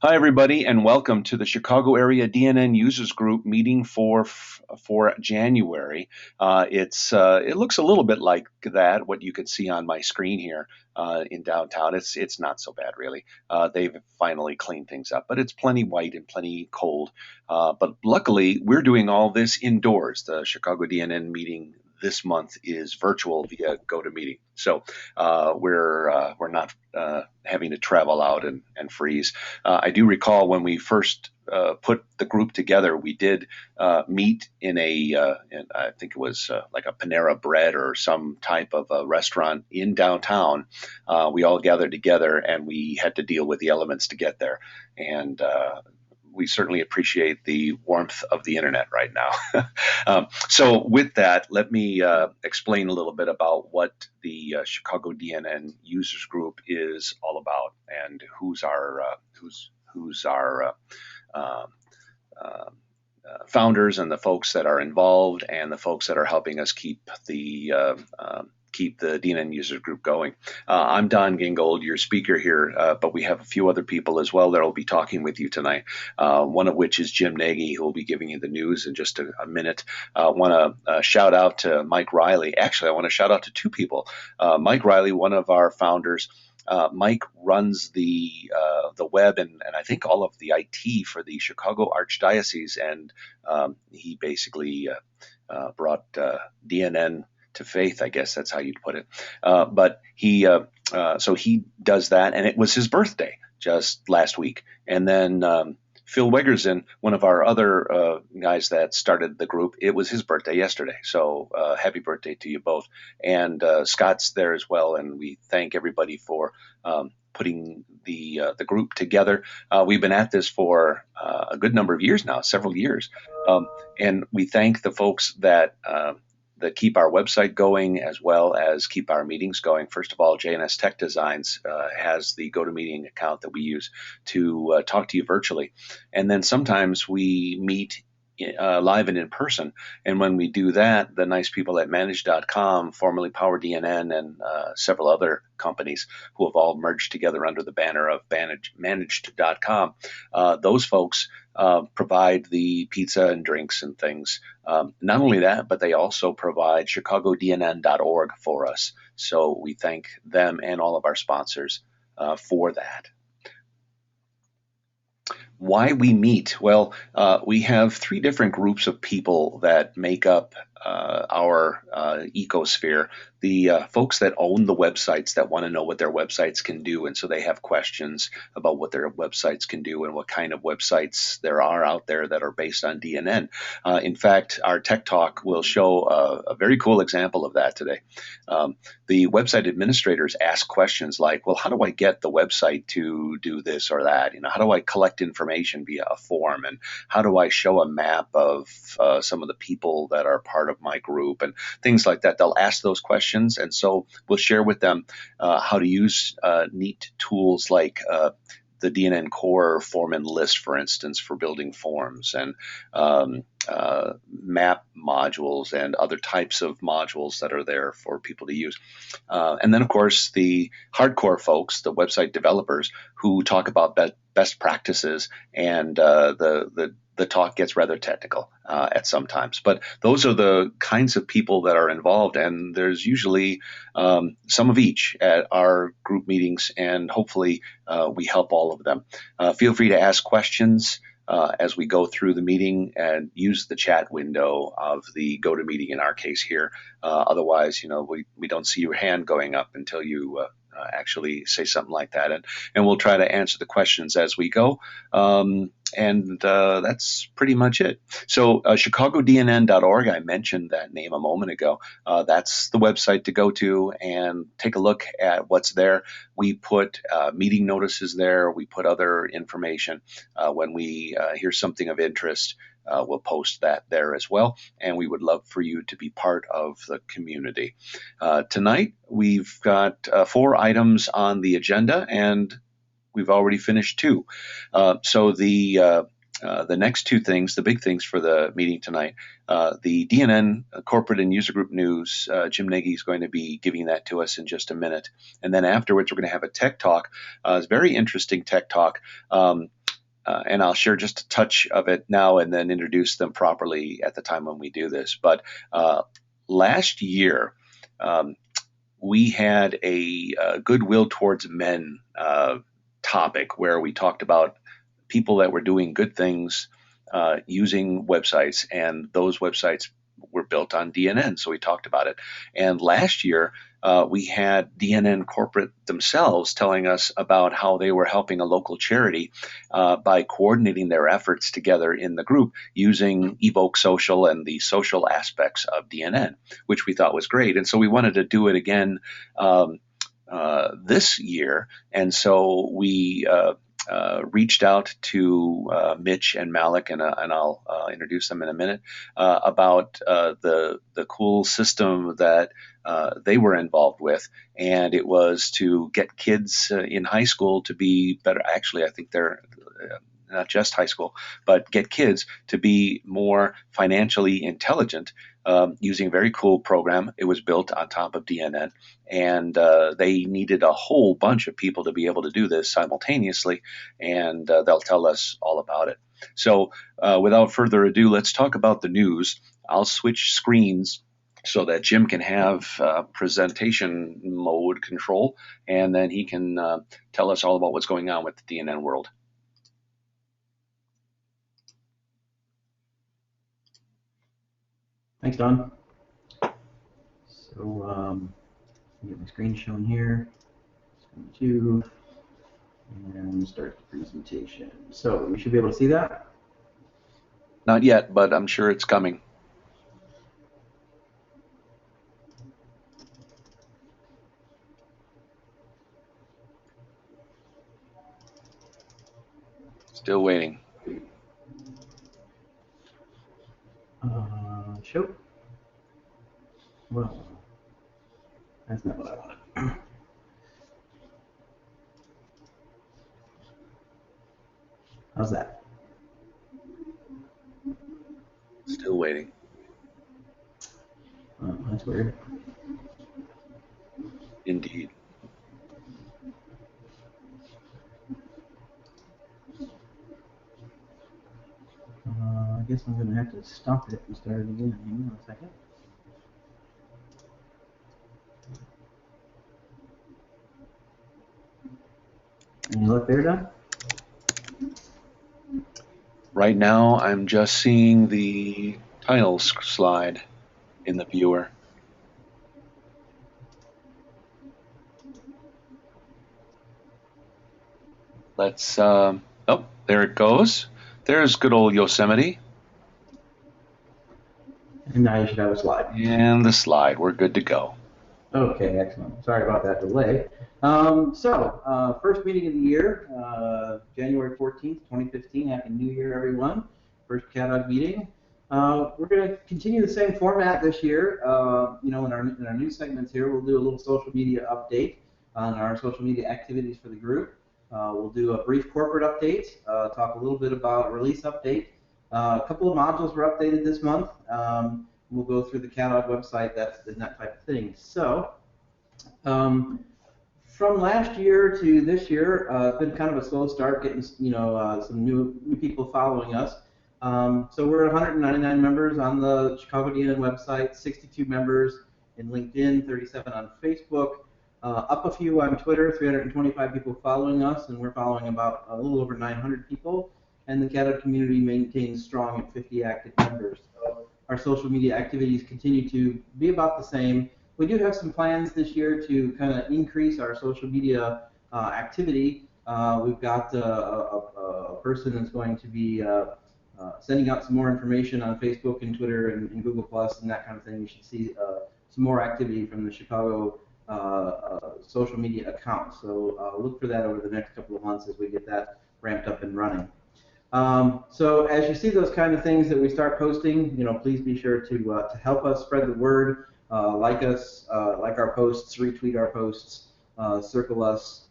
Hi, everybody, and welcome to the Chicago Area DNN Users Group meeting for January. It looks a little bit like that, what you can see on my screen here in downtown. It's not so bad, really. They've finally cleaned things up, but it's plenty white and plenty cold. But luckily, we're doing all this indoors. The Chicago DNN meeting this month is virtual via GoToMeeting. So we're not having to travel out and freeze. I do recall when we first put the group together, we did meet in I think it was like a Panera Bread or some type of a restaurant in downtown. We all gathered together and we had to deal with the elements to get there. And we certainly appreciate the warmth of the internet right now. So, with that, let me explain a little bit about what the Chicago DNN Users Group is all about and who's our uh, uh, founders and the folks that are involved and the folks that are helping us keep the DNN user group going. I'm Don Gingold, your speaker here, but we have a few other people as well that will be talking with you tonight, one of which is Jim Nagy, who will be giving you the news in just a minute. I want to shout out to Mike Riley. Actually, I want to shout out to two people. Mike Riley, one of our founders. Mike runs the web and I think all of the IT for the Chicago Archdiocese, and he basically brought DNN to faith. I guess that's how you'd put it. But so he does that, and it was his birthday just last week. And then Phil Wegerson, one of our other guys that started the group, it was his birthday yesterday. So happy birthday to you both. And Scott's there as well, and we thank everybody for putting the group together. We've been at this for a good number of years now, several years, and we thank the folks that keep our website going as well as keep our meetings going. First of all, JNS Tech Designs has the GoToMeeting account that we use to talk to you virtually. And then sometimes we meet live and in person. And when we do that, the nice people at Manage.com, formerly Power DNN, and several other companies who have all merged together under the banner of Managed.com, those folks provide the pizza and drinks and things. Not only that, but they also provide ChicagoDNN.org for us. So we thank them and all of our sponsors for that. Why we meet? Well, we have three different groups of people that make up our ecosphere. The folks that own the websites that want to know what their websites can do, and so they have questions about what their websites can do and what kind of websites there are out there that are based on DNN. In fact, our Tech Talk will show a very cool example of that today. The website administrators ask questions like, well, how do I get the website to do this or that? How do I collect information via a form? And how do I show a map of some of the people that are part of my group and things like that? They'll ask those questions. And so we'll share with them how to use neat tools like the DNN core form and list, for instance, for building forms, and map modules and other types of modules that are there for people to use. And then, of course, the hardcore folks, the website developers, who talk about best practices, and the talk gets rather technical at some times. But those are the kinds of people that are involved, and there's usually some of each at our group meetings, and hopefully we help all of them. Feel free to ask questions as we go through the meeting, and use the chat window of the GoToMeeting in our case here. Otherwise, we don't see your hand going up until you actually say something like that, and we'll try to answer the questions as we go. And that's pretty much it. So ChicagoDNN.org, I mentioned that name a moment ago. That's the website to go to and take a look at what's there. We put meeting notices there. We put other information. When we hear something of interest, we'll post that there as well, and we would love for you to be part of the community. Tonight, we've got 4 items on the agenda, and we've already finished 2. So the next 2 things, the big things for the meeting tonight, the DNN corporate and user group news, Jim Nagy is going to be giving that to us in just a minute. And then afterwards, we're going to have a tech talk. It's a very interesting tech talk. and I'll share just a touch of it now and then introduce them properly at the time when we do this. But last year, um, we had a goodwill towards men topic where we talked about people that were doing good things using websites, and those websites were built on DNN. So we talked about it. And last year, we had DNN corporate themselves telling us about how they were helping a local charity by coordinating their efforts together in the group using Evoke Social and the social aspects of DNN, which we thought was great. And so we wanted to do it again this year. And so we reached out to Mitch and Malik, and I'll introduce them in a minute, about the cool system that they were involved with, and it was to get kids in high school to be better. Actually, I think they're not just high school, but get kids to be more financially intelligent using a very cool program. It was built on top of DNN, and they needed a whole bunch of people to be able to do this simultaneously, and they'll tell us all about it. So without further ado, let's talk about the news. I'll switch screens so that Jim can have presentation mode control, and then he can tell us all about what's going on with the DNN world. Thanks, Don. So get my screen shown here, screen 2, and start the presentation. So you should be able to see that? Not yet, but I'm sure it's coming. Still waiting. Show. Well, that's not what I wanted. How's that? Still waiting. That's weird. Indeed. I guess I'm going to have to stop it and start it again. Hang on a second. Any luck there, Don? Right now, I'm just seeing the title slide in the viewer. Let's, oh, there it goes. There's good old Yosemite. And now you should have a slide. And the slide. We're good to go. Okay, excellent. Sorry about that delay. First meeting of the year, January 14th, 2015. Happy New Year, everyone. First CADOG meeting. We're going to continue the same format this year. In our new segments here, we'll do a little social media update on our social media activities for the group. We'll do a brief corporate update, talk a little bit about a release update. A couple of modules were updated this month. We'll go through the CADOG website, that type of thing. So, from last year to this year, it's been kind of a slow start getting some new people following us. So we're at 199 members on the Chicago DNN website, 62 members in LinkedIn, 37 on Facebook. Up a few on Twitter, 325 people following us, and we're following about a little over 900 people. And the CADOG community maintains strong at 50 active members. So our social media activities continue to be about the same. We do have some plans this year to kind of increase our social media activity. We've got a person that's going to be sending out some more information on Facebook and Twitter and Google Plus and that kind of thing. You should see some more activity from the Chicago social media account. So look for that over the next couple of months as we get that ramped up and running. So as you see those kind of things that we start posting, please be sure to help us spread the word, like us, like our posts, retweet our posts, circle us,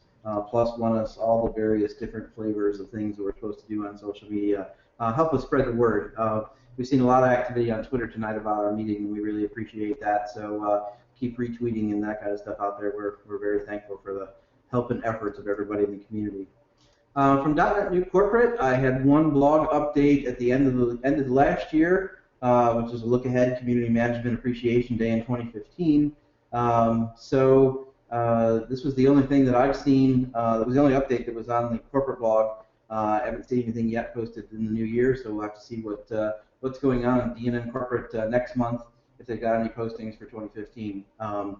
plus one us, all the various different flavors of things that we're supposed to do on social media. Help us spread the word. We've seen a lot of activity on Twitter tonight about our meeting, and we really appreciate that. So keep retweeting and that kind of stuff out there. We're very thankful for the help and efforts of everybody in the community. From DotNetNuke Corporate, I had one blog update at the end of the last year, which is a look ahead Community Management Appreciation Day in 2015. This was the only thing that I've seen. That was the only update that was on the corporate blog. I haven't seen anything yet posted in the new year, so we'll have to see what's going on at DNN Corporate next month, if they've got any postings for 2015,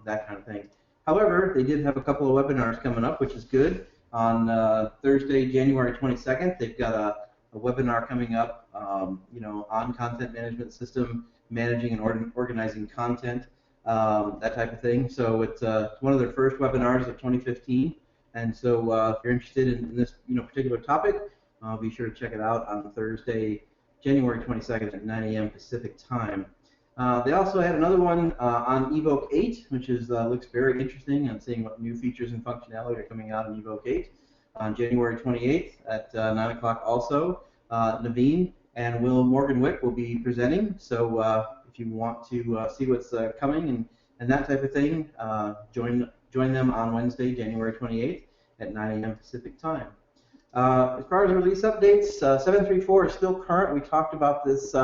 that kind of thing. However, they did have a couple of webinars coming up, which is good. On Thursday, January 22nd, they've got a webinar coming up, on content management system, managing and organizing content, that type of thing. So it's one of their first webinars of 2015. And so if you're interested in this particular topic, be sure to check it out on Thursday, January 22nd at 9 a.m. Pacific time. They also had another one on Evoke 8, which looks very interesting, and seeing what new features and functionality are coming out in Evoke 8 on January 28th at 9 o'clock also. Naveen and Will Morgan-Wick will be presenting, so if you want to see what's coming and that type of thing, join them on Wednesday, January 28th at 9 a.m. Pacific time. As far as release updates, 7.3.4 is still current. We talked about this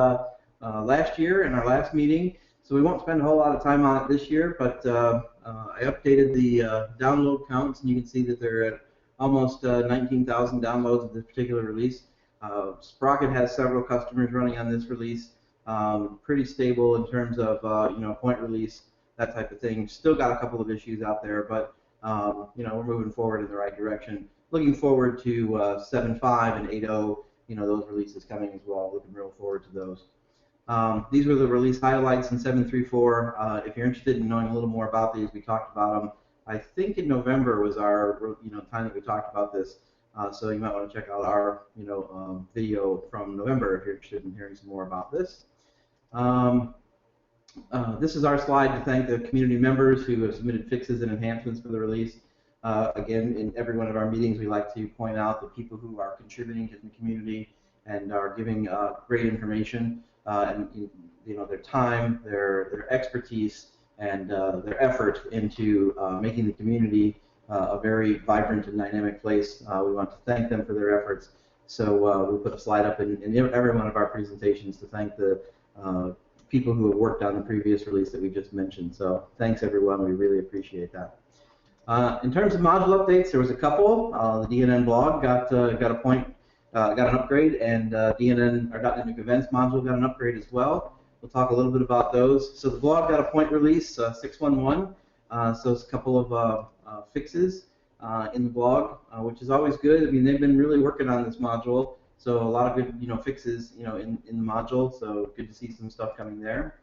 last year in our last meeting, so we won't spend a whole lot of time on it this year, but I updated the download counts, and you can see that they're at almost 19,000 downloads of this particular release. Sprocket has several customers running on this release, pretty stable in terms of point release, that type of thing. Still got a couple of issues out there, but we're moving forward in the right direction. Looking forward to 7.5 and 8.0, those releases coming as well. Looking real forward to those. These were the release highlights in 7.3.4. If you're interested in knowing a little more about these, we talked about them. I think in November was our time that we talked about this. So you might want to check out our video from November if you're interested in hearing some more about this. This is our slide to thank the community members who have submitted fixes and enhancements for the release. Again, in every one of our meetings, we like to point out the people who are contributing to the community and are giving great information and their time, their expertise, and their effort into making the community a very vibrant and dynamic place. We want to thank them for their efforts. So we put a slide up in every one of our presentations to thank the people who have worked on the previous release that we just mentioned. So thanks everyone, we really appreciate that. In terms of module updates, there was a couple. The DNN blog got an upgrade, and DNN or .NETNuke Events module got an upgrade as well. We'll talk a little bit about those. So the blog got a point release 6.1.1. So it's a couple of fixes in the blog, which is always good. I mean, they've been really working on this module, so a lot of good fixes in the module. So good to see some stuff coming there.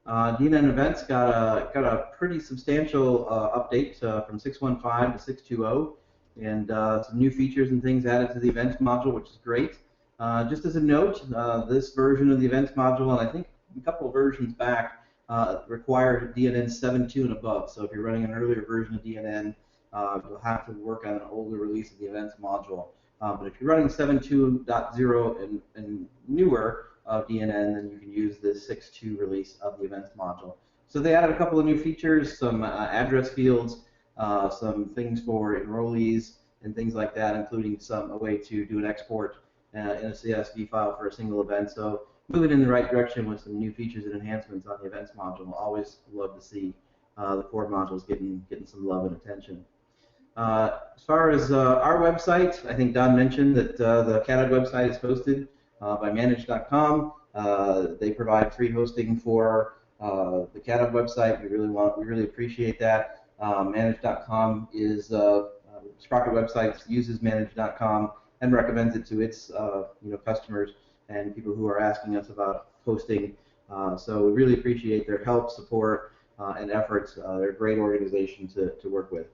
DNN Events got a pretty substantial update from 6.15 to 6.2.0, and some new features and things added to the Events module, which is great. Just as a note, this version of the Events module, and I think a couple of versions back, required DNN 7.2 and above. So if you're running an earlier version of DNN, you'll have to work on an older release of the Events module. But if you're running 7.2.0 and newer of DNN, then you can use this 6.2 release of the Events module. So they added a couple of new features, some address fields, some things for enrollees and things like that, including a way to do an export in a CSV file for a single event. So moving in the right direction with some new features and enhancements on the Events module. Always love to see the core modules getting some love and attention. As far as our website, I think Don mentioned that the CATAD website is hosted by Manage.com. They provide free hosting for the CATAD website. We really appreciate that. Manage.com is Sprocket Websites uses Manage.com and recommends it to its customers and people who are asking us about hosting. So we really appreciate their help, support, and efforts. They're a great organization to work with.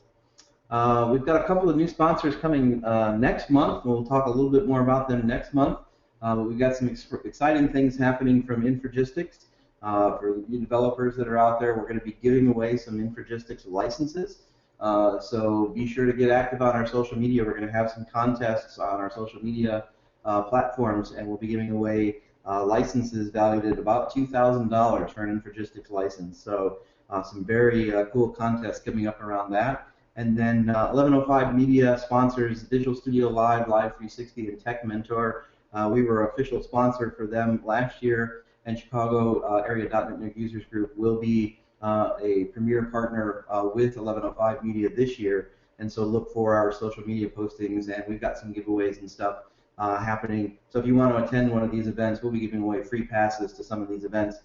We've got a couple of new sponsors coming next month. We'll talk a little bit more about them next month. But we've got some exciting things happening from Infragistics. For the developers that are out there, we're going to be giving away some Infragistics licenses. So be sure to get active on our social media. We're going to have some contests on our social media platforms, and we'll be giving away licenses valued at about $2,000 for an Infragistics license. So some very cool contests coming up around that. And then 1105 Media sponsors Digital Studio Live, Live 360, and Tech Mentor. We were official sponsor for them last year, and Chicago area DotNetNuke users group will be a premier partner with 1105 Media this year. And so look for our social media postings, and we've got some giveaways and stuff happening. So if you want to attend one of these events, we'll be giving away free passes to some of these events,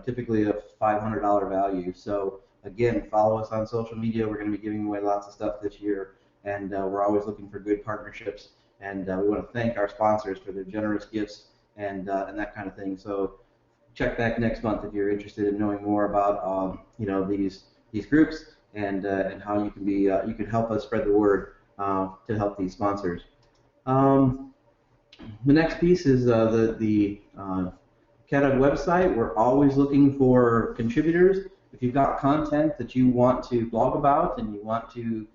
typically a $500 value. So again, follow us on social media. We're going to be giving away lots of stuff this year, and we're always looking for good partnerships. And we want to thank our sponsors for their generous gifts and that kind of thing. So check back next month if you're interested in knowing more about these groups and how you can be you can help us spread the word to help these sponsors. The next piece is the CATUG website. We're always looking for contributors. If you've got content that you want to blog about and you want to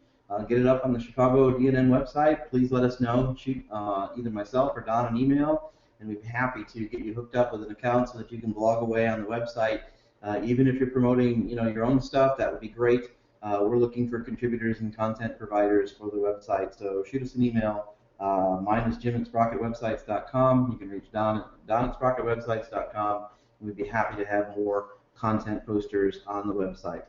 get it up on the Chicago DNN website, please let us know. Shoot either myself or Don an email, and we'd be happy to get you hooked up with an account so that you can blog away on the website. Even if you're promoting, your own stuff, that would be great. We're looking for contributors and content providers for the website, so shoot us an email. Mine is jim@sprocketwebsites.com. You can reach Don at sprocketwebsites.com. We'd be happy to have more content posters on the website.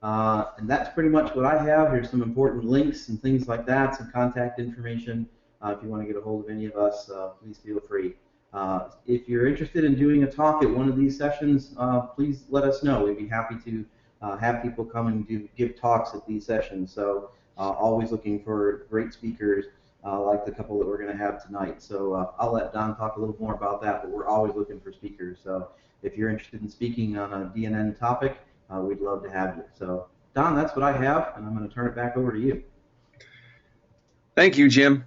And that's pretty much what I have. Here's some important links and things like that, some contact information. If you want to get a hold of any of us, please feel free. If you're interested in doing a talk at one of these sessions, please let us know. We'd be happy to have people come and give talks at these sessions. So always looking for great speakers like the couple that we're going to have tonight. So I'll let Don talk a little more about that, but we're always looking for speakers. So if you're interested in speaking on a DNN topic, we'd love to have you. So Don, that's what I have, and I'm going to turn it back over to you. Thank you, Jim.